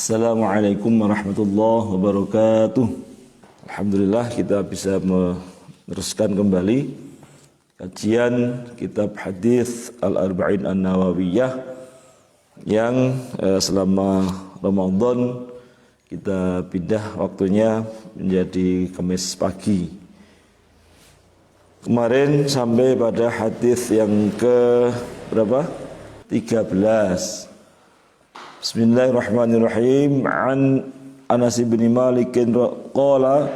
Assalamualaikum warahmatullahi wabarakatuh. Alhamdulillah kita bisa meneruskan kembali kajian kitab hadis Al-Arba'in An-Nawawiyah yang selama Ramadan kita pindah waktunya menjadi Kamis pagi. Kemarin sampai pada hadis yang ke berapa? 13. Bismillahirrahmanirrahim. An Anas bin Malik qala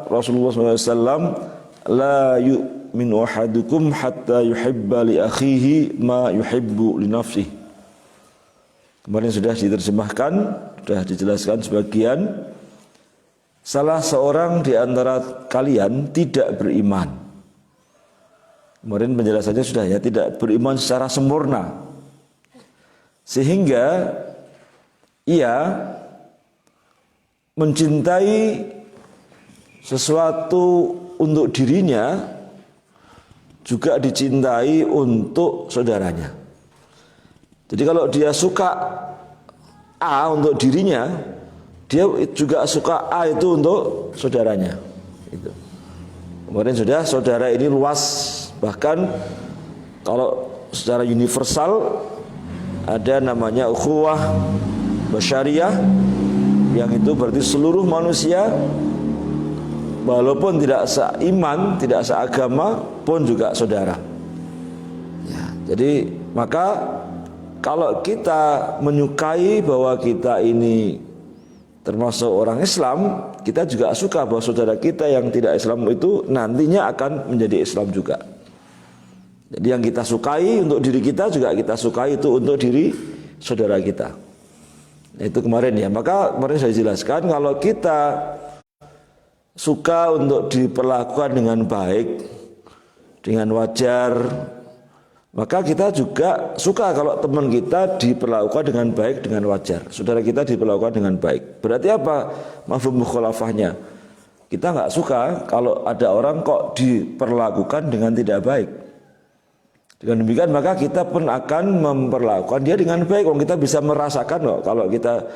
Rasulullah SAW, la yu'minu ahadukum hatta yuhibba li akhihi ma yuhibbu li nafsihi. Kemarin sudah diterjemahkan, sudah dijelaskan sebagian. Salah seorang di antara kalian tidak beriman. Kemarin penjelasannya sudah ya, tidak beriman secara sempurna. Sehingga ia mencintai sesuatu untuk dirinya juga dicintai untuk saudaranya. Jadi kalau dia suka A untuk dirinya, dia juga suka A itu untuk saudaranya. Itu. Kemarin sudah, saudara ini luas, bahkan kalau secara universal ada namanya ukhuwah basyariah, yang itu berarti seluruh manusia walaupun tidak seiman, tidak seagama pun juga saudara ya. Jadi maka kalau kita menyukai bahwa kita ini termasuk orang Islam, kita juga suka bahwa saudara kita yang tidak Islam itu nantinya akan menjadi Islam juga. Jadi yang kita sukai untuk diri kita juga kita sukai itu untuk diri saudara kita. Nah, itu kemarin ya. Maka kemarin saya jelaskan kalau kita suka untuk diperlakukan dengan baik, dengan wajar, maka kita juga suka kalau teman kita diperlakukan dengan baik, dengan wajar. Saudara kita diperlakukan dengan baik. Berarti apa mafhum mukhalafahnya? Kita nggak suka kalau ada orang kok diperlakukan dengan tidak baik. Dengan demikian maka kita pun akan memperlakukan dia dengan baik. Kalau kita bisa merasakan loh, kalau kita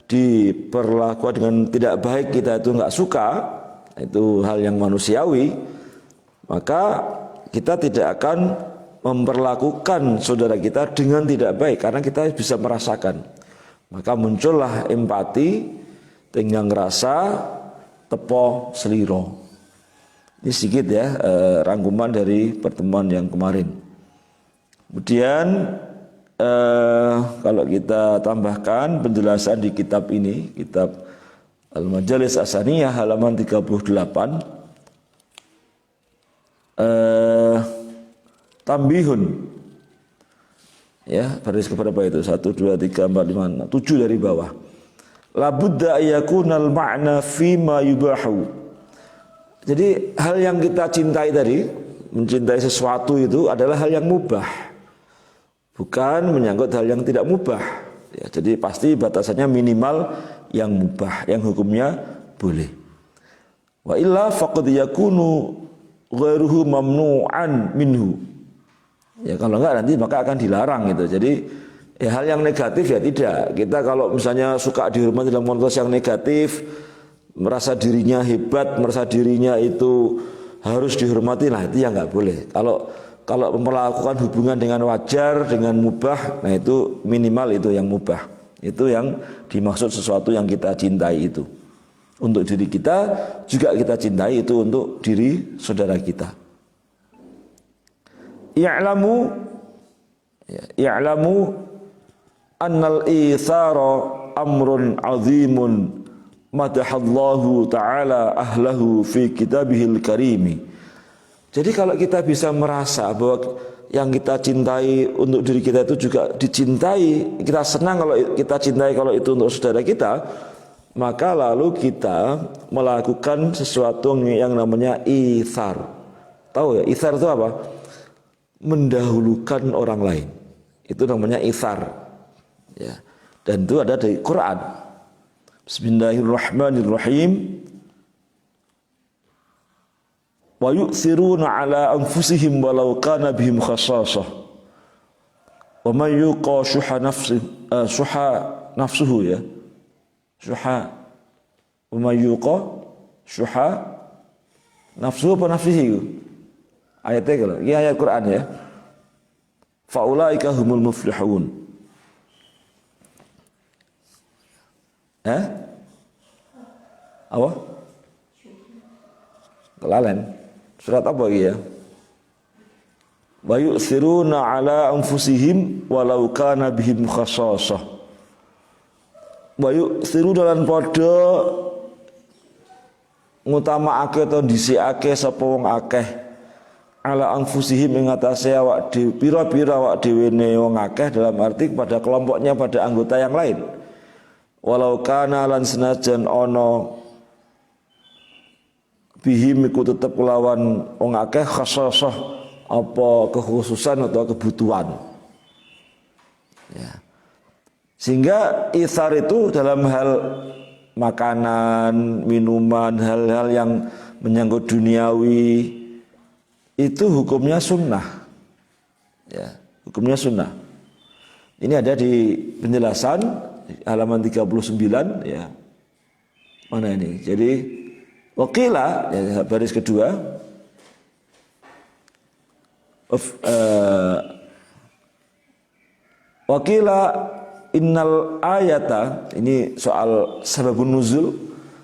diperlakukan dengan tidak baik kita itu nggak suka, itu hal yang manusiawi, maka kita tidak akan memperlakukan saudara kita dengan tidak baik karena kita bisa merasakan. Maka muncullah empati, tinggal ngerasa, tepo seliro. Ini sedikit ya rangkuman dari pertemuan yang kemarin. Kemudian kalau kita tambahkan penjelasan di kitab ini, kitab Al-Majalis As-Saniyah halaman 38, tambihun ya, baris keberapa itu? 1, 2, 3, 4, 5, 6, 7 dari bawah. Labudda yakunal ma'na fima yubahu. Jadi hal yang kita cintai tadi, mencintai sesuatu itu adalah hal yang mubah, bukan menyangkut hal yang tidak mubah ya. Jadi pasti batasannya minimal yang mubah, yang hukumnya boleh. Wa illa faqad yakunu ghairuhu mamnu'an minhu. Ya kalau enggak nanti maka akan dilarang gitu. Jadi ya hal yang negatif ya tidak. Kita kalau misalnya suka dihormati dalam konteks yang negatif, merasa dirinya hebat, merasa dirinya itu harus dihormati, nah itu ya enggak boleh. Kalau melakukan hubungan dengan wajar, dengan mubah, nah itu minimal itu yang mubah. Itu yang dimaksud sesuatu yang kita cintai itu. Untuk diri kita juga kita cintai itu untuk diri saudara kita. I'lamu annal itsara amrun 'azimun madahallahu ta'ala ahlahu fi kitabihil karimi. Jadi kalau kita bisa merasa bahwa yang kita cintai untuk diri kita itu juga dicintai, kita senang kalau kita cintai kalau itu untuk saudara kita, maka lalu kita melakukan sesuatu yang namanya itsar. Tahu ya, itsar itu apa? Mendahulukan orang lain. Itu namanya itsar. Ya. Dan itu ada di Quran. Bismillahirrahmanirrahim. Wa yu'thiruna ala anfusihim walau kana bihim khassasah. Wa man yuqa shuha nafsuhu ya. Syuha wa may yuqa syuha nafsuhu apa nafsihi. Ayatnya kalau ini ayat Quran ya. Faulaika humul muflihun. Apa? Kelalen. Surat apa lagi ya? Wa yu'thiruna ala anfusihim walau kana bihim khassasah. Wa yu'thiru dalan padha ngutamakake atau dhisikake sapa wong akeh ala anfusihim ing atase awak dhewe pira-pira awak dhewe ne wong akeh dalam arti pada kelompoknya pada anggota yang lain. Walau kana lan senajan ana bihim iku tetep kelawan wong akeh khassasah apa kekhususan atau kebutuhan ya. Sehingga itsar itu dalam hal makanan, minuman, hal-hal yang menyangkut duniawi itu hukumnya sunnah ya, hukumnya sunnah. Ini ada di penjelasan halaman 39 ya. Mana ini? Jadi wakila ya, baris kedua wakila innal ayata, ini soal sababun nuzul,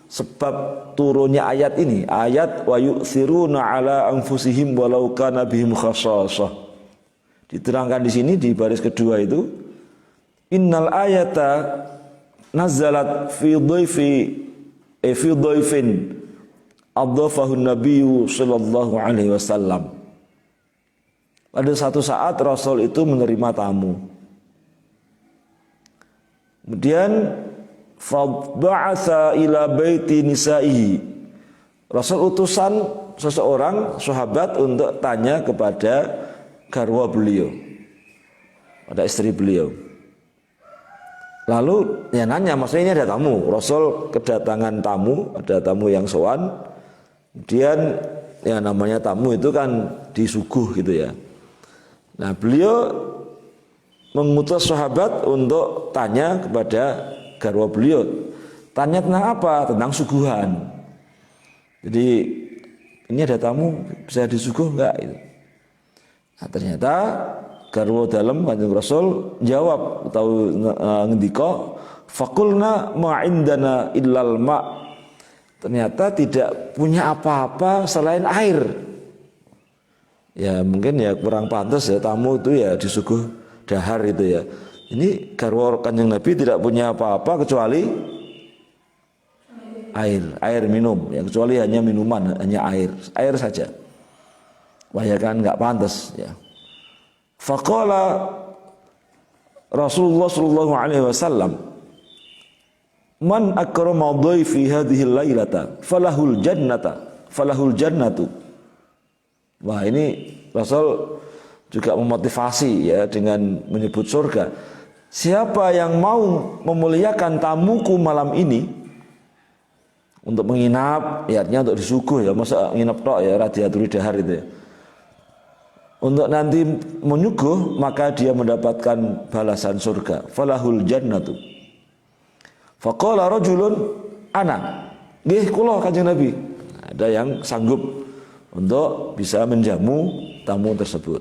sebab turunnya ayat ini, ayat wa yu'thiruna ala anfusihim walau kana bihim khassasah. Diterangkan di sini di baris kedua itu, innal ayata nazalat fi dhaifin adhafahu nabiyyu sallallahu alaihi wasallam. Pada satu saat Rasul itu menerima tamu. Kemudian fab'atsa ila baiti nisa'ihi. Rasul utusan seseorang sahabat untuk tanya kepada garwa beliau, pada istri beliau. Lalu ya nanya, maksudnya ini ada tamu. Rasul kedatangan tamu, ada tamu yang sowan. Kemudian ya namanya tamu itu kan disuguh gitu ya. Nah beliau mengutus sahabat untuk tanya kepada garwa beliau. Tanya tentang apa? Tentang suguhan. Jadi ini ada tamu, bisa disuguh enggak? Nah ternyata garwa dalam Kanjeng Rasul jawab atau ngendika, faqulna ma indana illal ma. Ternyata tidak punya apa-apa selain air. Ya mungkin ya kurang pantas ya tamu itu ya disuguh dahar itu ya. Ini garwa Kanjeng Nabi tidak punya apa-apa kecuali air minum ya, kecuali hanya minuman, hanya air saja. Wah ya kan nggak pantas ya. Faqala Rasulullah sallallahu alaihi wasallam, man akrama dhaifi hadhihi lailata falahul jannatu. Wah ini Rasul juga memotivasi ya dengan menyebut surga. Siapa yang mau memuliakan tamuku malam ini untuk menginap, ya artinya untuk disuguh ya, masa nginap tok ya, radiaturi dahar itu ya. Untuk nanti menyuguh maka dia mendapatkan balasan surga. Falahul jannatu. Faqala rajulun ana. Nggih kula Kanjeng Nabi. Ada yang sanggup untuk bisa menjamu tamu tersebut.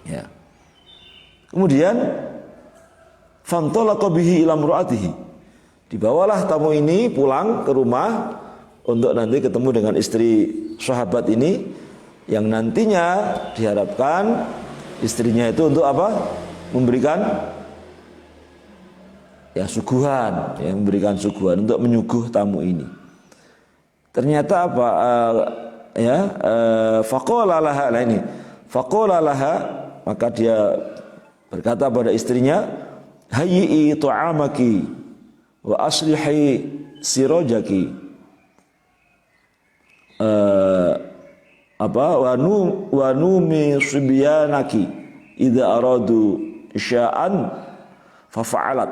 Ya. Kemudian fantalaqa bihi ila imraatihi. Dibawalah tamu ini pulang ke rumah untuk nanti ketemu dengan istri sahabat ini yang nantinya diharapkan istrinya itu untuk apa? Memberikan ya suguhan, ya memberikan suguhan untuk menyuguh tamu ini. Ternyata apa? Faqala laha, nah ini faqala laha, maka dia berkata pada istrinya, hayyi ta'amaki wa aslihi sirajaki, wa numi subyanaki idza aradu sya'an fa fa'alat.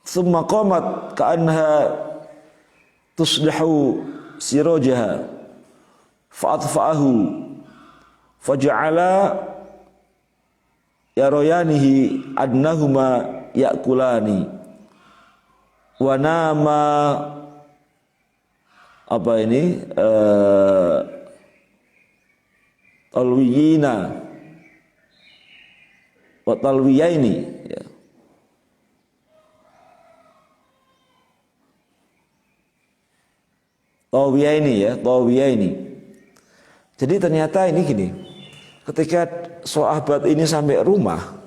Thumma qamat ka'annaha tuslihu sirajaha fa'atfa'ahu faja'ala yaroyanihi annahuma yakulani wa nama apa ini talwiyina wa talwiyaini ya. Tawiyaini. Jadi ternyata ini gini, ketika sahabat ini sampai rumah,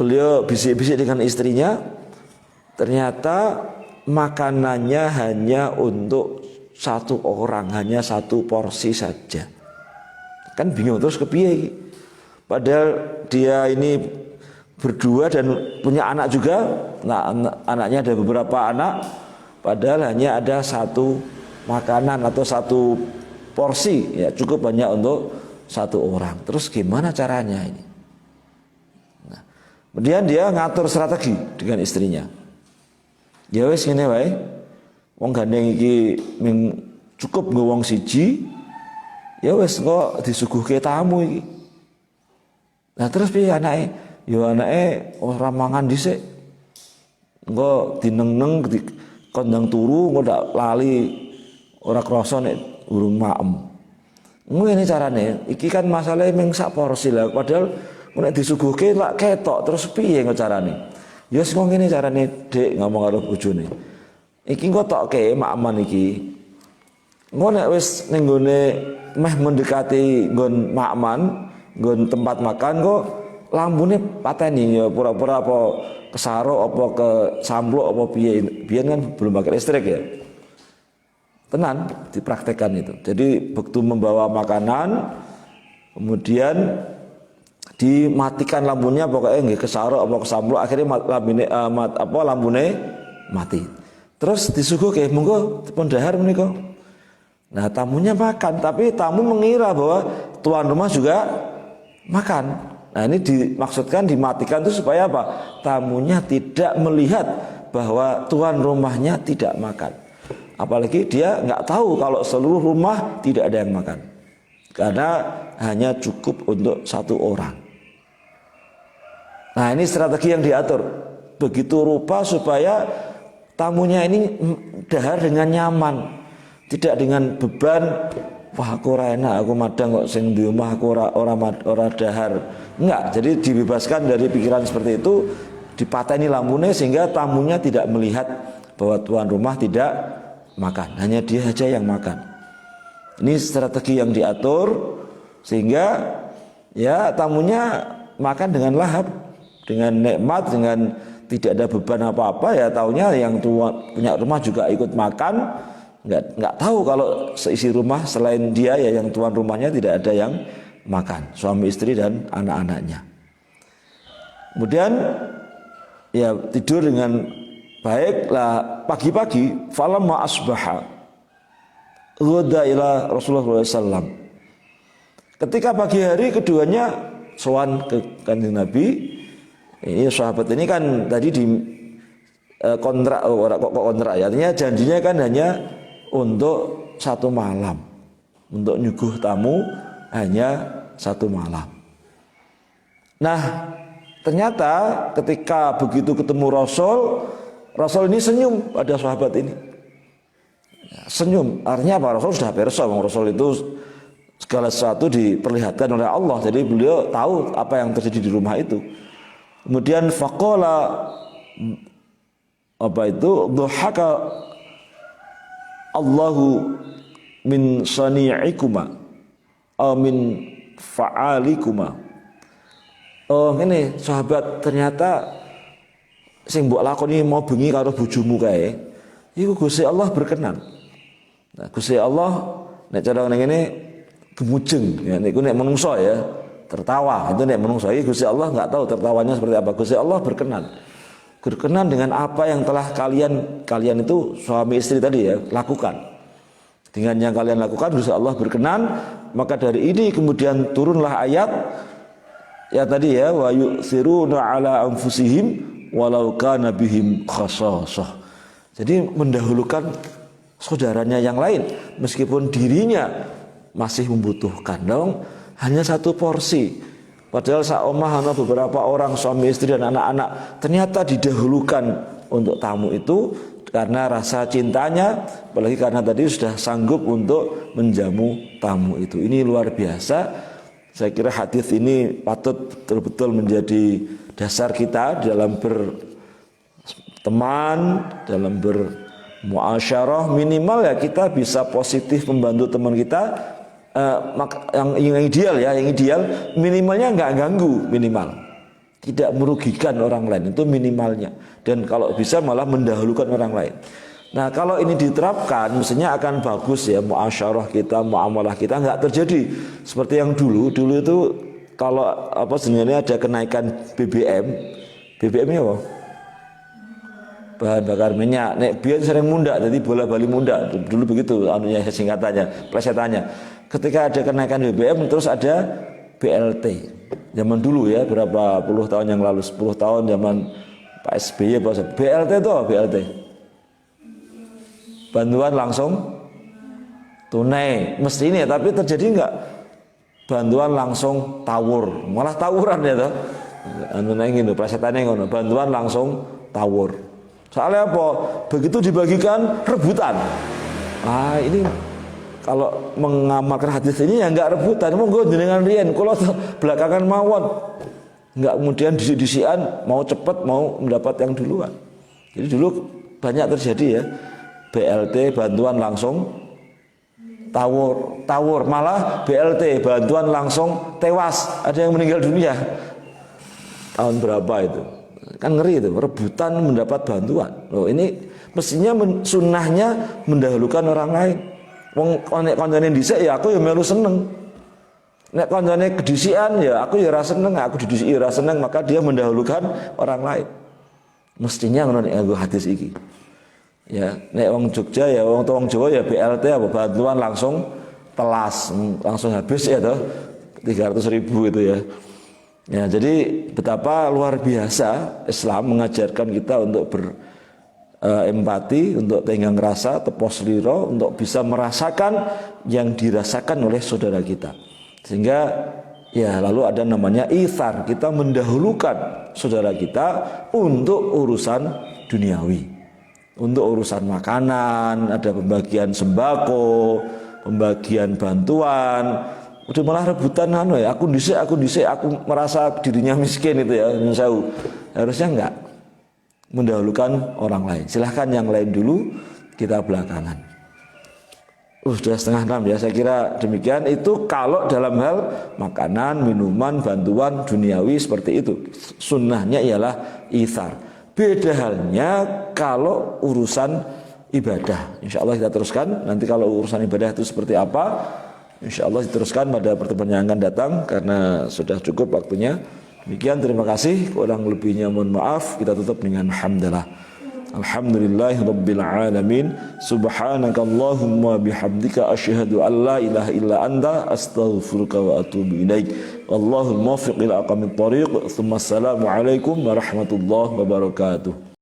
beliau bisik-bisik dengan istrinya, ternyata makanannya hanya untuk satu orang, hanya satu porsi saja. Kan bingung terus kepiye. Padahal dia ini berdua dan punya anak juga. Nah, anaknya ada beberapa anak, padahal hanya ada satu makanan atau satu porsi, ya cukup banyak untuk satu orang. Terus gimana caranya ini? Nah, kemudian dia ngatur strategi dengan istrinya. Ya wis ngene wae. Wong gandeng iki cukup nggo wong siji. Ya wis kok disuguhke tamu iki. Nah terus piye anake? Ya anake ora mangan dhisik. Engko dineng-neng kondang turu engko ndak lali ora krasa nek urung maem. Ngene carane, iki kan masalahe mung sak porsi lah padahal nek disuguhke lak ketok terus piye engko carane? Ya wis ngene carane Dik ngomong karo bojone. Iki engko tokke maeman iki. Engko nek wis ning gone meh mendekati nggon maeman, nggon tempat makan kok lambune pateni ya pura-pura apa kesaro apa ke samblok apa piye. Biyen kan belum pakai listrik ya. Tenan dipraktekkan itu. Jadi begitu membawa makanan kemudian dimatikan lampunya pokoknya nggih kesaro apa kesamblok akhirnya lambune mati. Terus disuguhke monggo dipun dahar menika. Nah, tamunya makan tapi tamu mengira bahwa tuan rumah juga makan. Nah, ini dimaksudkan dimatikan itu supaya apa? Tamunya tidak melihat bahwa tuan rumahnya tidak makan. Apalagi dia nggak tahu kalau seluruh rumah tidak ada yang makan. Karena hanya cukup untuk satu orang. Nah, ini strategi yang diatur. Begitu rupa supaya tamunya ini dahar dengan nyaman. Tidak dengan beban, wah aku ora enak, aku madang kok sing di omah aku ora dahar. Enggak, jadi dibebaskan dari pikiran seperti itu, dipateni lampunya sehingga tamunya tidak melihat bahwa tuan rumah tidak makan, hanya dia saja yang makan. Ini strategi yang diatur sehingga ya tamunya makan dengan lahap, dengan nikmat, dengan tidak ada beban apa-apa, ya taunya yang punya rumah juga ikut makan. Nggak tahu kalau seisi rumah selain dia ya yang tuan rumahnya tidak ada yang makan, suami istri dan anak-anaknya. Kemudian ya tidur dengan baik lah. Pagi-pagi falamma asbaha ghada ila Rasulullah SAW. Ketika pagi hari keduanya sowan ke kanjeng Nabi. Ini sahabat ini kan tadi di kontrak, kontrak ya, artinya janjinya kan hanya untuk satu malam, untuk nyuguh tamu hanya satu malam. Nah, ternyata ketika begitu ketemu Rasul ini senyum pada sahabat ini. Senyum, artinya apa? Rasul sudah perso, Rasul itu segala sesuatu diperlihatkan oleh Allah, jadi beliau tahu apa yang terjadi di rumah itu. Kemudian faqala apa itu? Dhuhaka Allahu min sani'ikuma aw min fa'alikuma. Oh ini sahabat, ternyata sing mbok lakoni mau bengi karo bojomu kae iku Gusti Allah berkenan. Nah, Gusti Allah nek cara ngene gemujeng ya, niku nek menungso ya tertawa, itu nek menungso iki Gusti Allah enggak tahu tertawanya seperti apa. Gusti Allah berkenan dengan apa yang telah kalian itu suami istri tadi ya lakukan. Dengan yang kalian lakukan Gusti Allah berkenan. Maka dari ini kemudian turunlah ayat ya tadi ya, wa yu'thiruna ala anfusihim walau kana bihim khasasah. Jadi mendahulukan saudaranya yang lain meskipun dirinya masih membutuhkan. Dong hanya satu porsi. Padahal saomah ana beberapa orang suami istri dan anak-anak ternyata didahulukan untuk tamu itu karena rasa cintanya, apalagi karena tadi sudah sanggup untuk menjamu tamu itu. Ini luar biasa. Saya kira hadis ini patut betul-betul menjadi dasar kita dalam berteman, dalam bermuasyarah. Minimal ya kita bisa positif membantu teman kita. Yang ideal ya, yang ideal minimalnya nggak ganggu, minimal tidak merugikan orang lain, itu minimalnya. Dan kalau bisa malah mendahulukan orang lain. Nah kalau ini diterapkan mestinya akan bagus ya, muasyarah kita, muamalah kita nggak terjadi seperti yang dulu itu kalau sebenarnya ada kenaikan BBM-nya apa? Bahan bakar minyak, nek biar sering munda, jadi bola bali munda dulu begitu anunya singkatannya, plesetannya. Ketika ada kenaikan BBM terus ada BLT. Zaman dulu ya, berapa puluh tahun yang lalu, 10 tahun zaman Pak SBY, BLT itu apa BLT? Bantuan langsung tunai. Mesti ini ya, tapi terjadi enggak? Bantuan langsung tawur, malah tawuran ya toh. Anu nang ngene, plesetannya ngono, bantuan langsung tawur. Soalnya apa? Begitu dibagikan rebutan. Ini kalau mengamalkan hadis ini ya enggak rebutan, monggo jenengan riyen kula belakangan mawon. Enggak kemudian disik-disikan mau cepat mau mendapat yang duluan. Jadi dulu banyak terjadi ya. BLT bantuan langsung tawur, malah BLT bantuan langsung tewas, ada yang meninggal dunia. Tahun berapa itu? Kan ngeri itu, rebutan mendapat bantuan. Loh, ini mestinya sunnahnya mendahulukan orang lain. Wong nek kancane dhisik ya aku ya melu seneng. Nek kancane kedisikan ya aku ya ora seneng, aku didhisiki ya ora seneng, maka dia mendahulukan orang lain. Mestinya ngono nek hadis iki. Ya, nek wong Jogja ya wong Jawa ya BLT apa bantuan langsung telas, langsung habis ya toh. 300.000 itu ya. Ya, jadi betapa luar biasa Islam mengajarkan kita untuk empati, untuk tenggang rasa, tepos liro, untuk bisa merasakan yang dirasakan oleh saudara kita. Sehingga ya lalu ada namanya ithar, kita mendahulukan saudara kita untuk urusan duniawi, untuk urusan makanan, ada pembagian sembako, pembagian bantuan. Udah malah rebutan ya, aku dhisik, aku merasa dirinya miskin itu ya, harusnya enggak. Mendahulukan orang lain. Silahkan yang lain dulu, kita belakangan. Sudah 5:30 ya, saya kira demikian. Itu kalau dalam hal makanan, minuman, bantuan duniawi seperti itu. Sunnahnya ialah ithar. Beda halnya kalau urusan ibadah. Insya Allah kita teruskan. Nanti kalau urusan ibadah itu seperti apa, insya Allah diteruskan pada pertemuan yang akan datang karena sudah cukup waktunya. Demikian, terima kasih. Kurang lebihnya mohon maaf. Kita tutup dengan hamdalah. Alhamdulillahi rabbil alamin. Subhanakallahumma bihamdika asyhadu an la ilaha illa anta astaghfiruka wa atubu ilaik. Wallahul muwaffiq ila aqwamit thoriq. Assalamu alaikum warahmatullahi wabarakatuh.